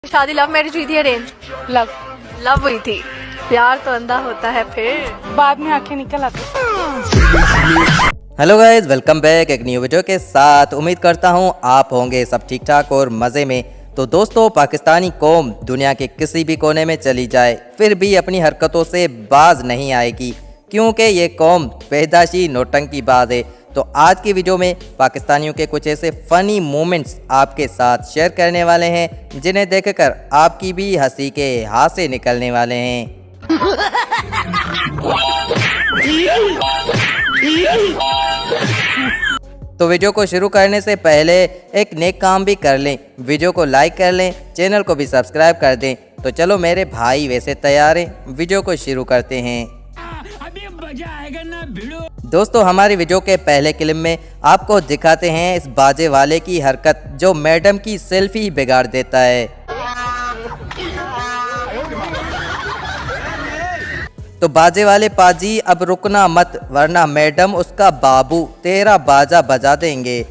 शादी love marriage हुई थी अरेंज? लव। लव हुई थी। प्यार तो अंधा होता है फिर बाद में आंखें निकल आती। हेलो गाइज, वेलकम बैक एक न्यू वीडियो के साथ। उम्मीद करता हूँ आप होंगे सब ठीक ठाक और मज़े में। तो दोस्तों, पाकिस्तानी कौम दुनिया के किसी भी कोने में चली जाए फिर भी अपनी हरकतों से बाज नहीं आएगी, क्योंकि ये कौम पैदाशी नौटंकीबाज है। तो आज की वीडियो में पाकिस्तानियों के कुछ ऐसे फ़नी मोमेंट्स आपके साथ शेयर करने वाले हैं जिन्हें देखकर आपकी भी हंसी के हासे निकलने वाले हैं। तो वीडियो को शुरू करने से पहले एक नेक काम भी कर लें, वीडियो को लाइक कर लें, चैनल को भी सब्सक्राइब कर दें। तो चलो मेरे भाई वैसे तैयार हैं, वीडियो को शुरू करते हैं। अभी मजा आएगा ना भिड़ो। दोस्तों, हमारी वीडियो के पहले क्लिप में आपको दिखाते हैं इस बाजे वाले की हरकत जो मैडम की सेल्फी ही बिगाड़ देता है। तो बाजे वाले पाजी अब रुकना मत, वरना मैडम उसका बाबू तेरा बाजा बजा देंगे।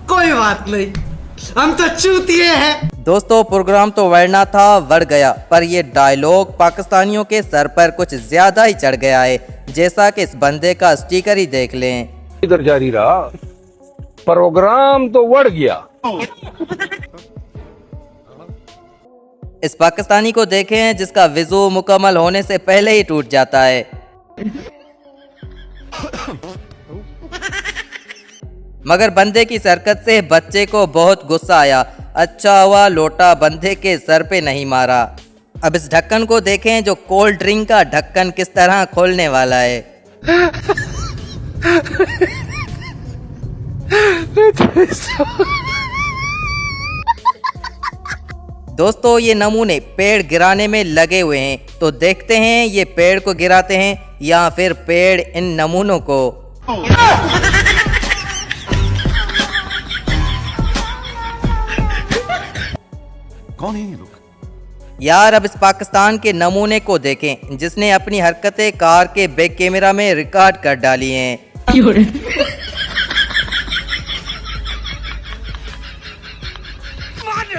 कोई बात नहीं, हम तो चूतिए हैं। दोस्तों, प्रोग्राम तो बढ़ना था बढ़ गया, पर ये डायलॉग पाकिस्तानियों के सर पर कुछ ज्यादा ही चढ़ गया है, जैसा कि इस बंदे का स्टिकर ही देख लें। इधर जारी रहा, प्रोग्राम तो बढ़ गया। इस पाकिस्तानी को देखें जिसका विज़ू मुकम्मल होने से पहले ही टूट जाता है। मगर बंदे की हरकत से बच्चे को बहुत गुस्सा आया। अच्छा हुआ लोटा बंदे के सर पे नहीं मारा। अब इस ढक्कन को देखें जो कोल्ड ड्रिंक का ढक्कन किस तरह खोलने वाला है। दोस्तों, ये नमूने पेड़ गिराने में लगे हुए हैं, तो देखते हैं ये पेड़ को गिराते हैं या फिर पेड़ इन नमूनों को। कौन है ये लोग? यार, अब इस पाकिस्तान के नमूने को देखें जिसने अपनी हरकतें कार के बैक कैमरा में रिकॉर्ड कर डाली हैं।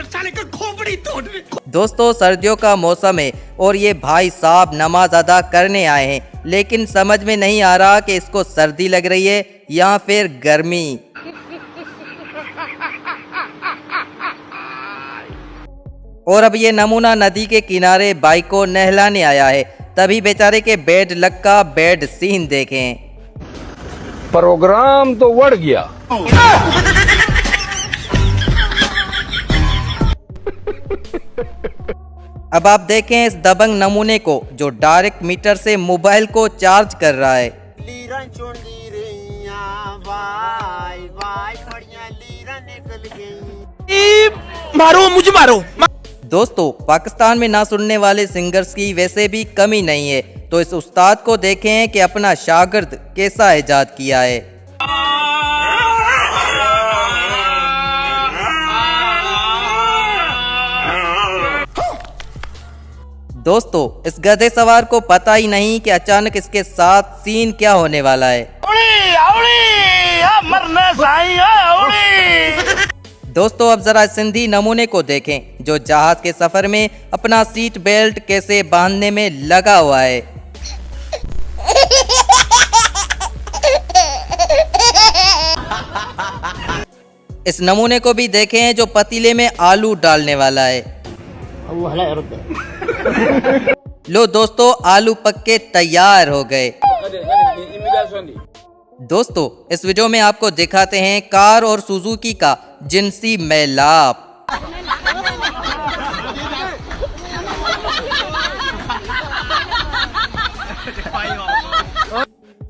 साले का खोपड़ी तोड़। दोस्तों, सर्दियों का मौसम है और ये भाई साहब नमाज अदा करने आए हैं, लेकिन समझ में नहीं आ रहा कि इसको सर्दी लग रही है या फिर गर्मी। और अब ये नमूना नदी के किनारे बाइक को नहलाने आया है, तभी बेचारे के बेड लक का बेड सीन देखें। प्रोग्राम तो बढ़ गया। अब आप देखें इस दबंग नमूने को जो डायरेक्ट मीटर से मोबाइल को चार्ज कर रहा है। मारो मुझे, मारो। दोस्तों, पाकिस्तान में ना सुनने वाले सिंगर्स की वैसे भी कमी नहीं है, तो इस उस्ताद को देखें कि अपना शागिर्द कैसा इजाद किया है। दोस्तों, इस गधे सवार को पता ही नहीं कि अचानक इसके साथ सीन क्या होने वाला है। दोस्तों, अब जरा सिंधी नमूने को देखें जो जहाज के सफर में अपना सीट बेल्ट कैसे बांधने में लगा हुआ है। इस नमूने को भी देखें जो पतीले में आलू डालने वाला है। लो दोस्तों, आलू पक के तैयार हो गए। दोस्तों, इस वीडियो में आपको दिखाते हैं कार और सुजुकी का जिनसी मेलाप।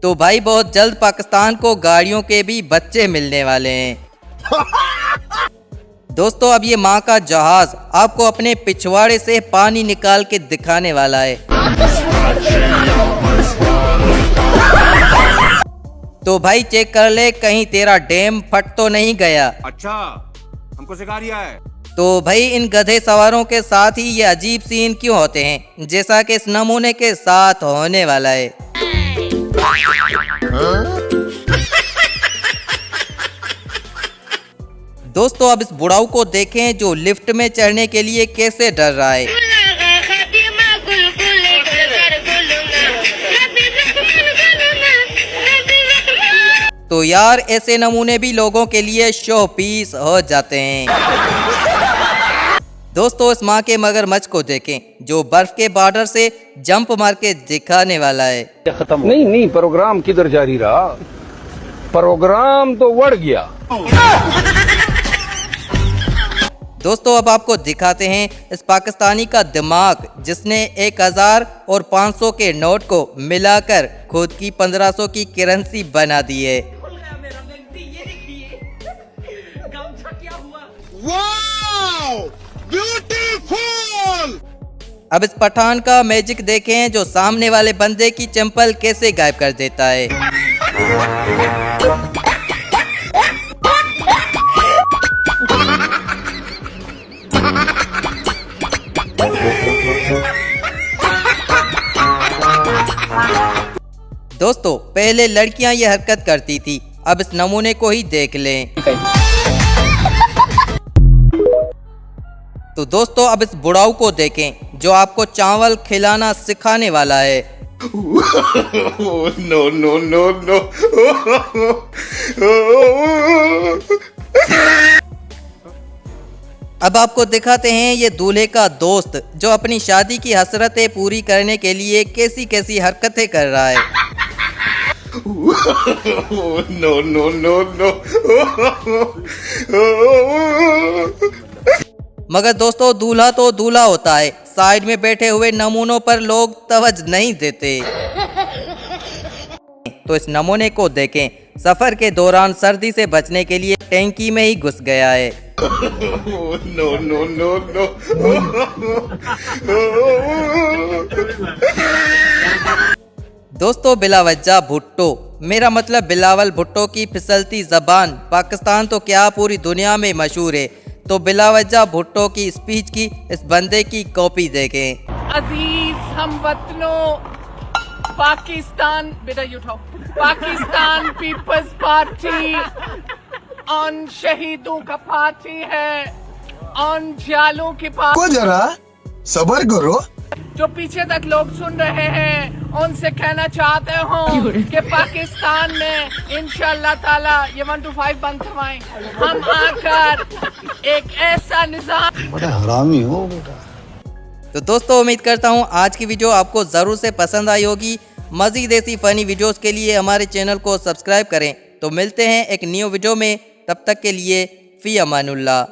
तो भाई, बहुत जल्द पाकिस्तान को गाड़ियों के भी बच्चे मिलने वाले हैं। दोस्तों, अब ये माँ का जहाज आपको अपने पिछवाड़े से पानी निकाल के दिखाने वाला है। तो भाई, चेक कर ले कहीं तेरा डैम फट तो नहीं गया। अच्छा, हमको सिखा रिया है। तो भाई, इन गधे सवारों के साथ ही ये अजीब सीन क्यों होते हैं, जैसा कि इस नमूने के साथ होने वाला है। दोस्तों अब इस बुढ़ाऊ को देखें जो लिफ्ट में चढ़ने के लिए कैसे डर रहा है। तो यार ऐसे नमूने भी लोगों के लिए शो पीस हो जाते हैं। दोस्तों इस माँ के मगरमच्छ को देखें जो बर्फ के बॉर्डर से जंप मार के दिखाने वाला है। नहीं नहीं, प्रोग्राम किधर जारी रहा, प्रोग्राम तो बढ़ गया। दोस्तों अब आपको दिखाते हैं इस पाकिस्तानी का दिमाग जिसने 1000 और 500 के नोट को मिलाकर खुद की 1500 की करेंसी बना दी है। अब इस पठान का मैजिक देखें जो सामने वाले बंदे की चंपल कैसे गायब कर देता है। दोस्तों पहले लड़कियां ये हरकत करती थी, अब इस नमूने को ही देख लें। तो दोस्तों अब इस बुढ़ाऊ को देखें जो आपको चावल खिलाना सिखाने वाला है। No no no no. अब आपको दिखाते हैं ये दूल्हे का दोस्त जो अपनी शादी की हसरतें पूरी करने के लिए कैसी कैसी हरकतें कर रहा है। No no no no. मगर दोस्तों दूल्हा तो दूल्हा होता है, साइड में बैठे हुए नमूनों पर लोग तवज्जो नहीं देते। तो इस नमूने को देखें, सफर के दौरान सर्दी से बचने के लिए टैंकी में ही घुस गया है। No no no no. दोस्तों बिलावज्जा भुट्टो, मेरा मतलब बिलावल भुट्टो की फिसलती जबान पाकिस्तान तो क्या पूरी दुनिया में मशहूर है। तो बिलावज्जा भुट्टो की स्पीच की इस बंदे की कॉपी देखें। अजीज हमवतनों, पाकिस्तान बेटा ये उठाओ, पाकिस्तान पीपल्स पार्टी ऑन शहीदों का पार्टी है, ऑन जालों की पार्टी। को जरा सबर करो। जो पीछे तक लोग सुन रहे हैं उनसे कहना चाहते हूँ कि पाकिस्तान में इंशाअल्लाह ताला ये 1 to 5 बंद करवाएं, हम आकर एक ऐसा निजाम। बड़ा हरामी हो बेटा। तो दोस्तों उम्मीद करता हूँ आज की वीडियो आपको ज़रूर से पसंद आई होगी। मज़ीद ऐसी फ़नी वीडियोस के लिए हमारे चैनल को सब्सक्राइब करें। तो मिलते हैं एक न्यू वीडियो में, तब तक के लिए फ़ी अमानुल्लाह।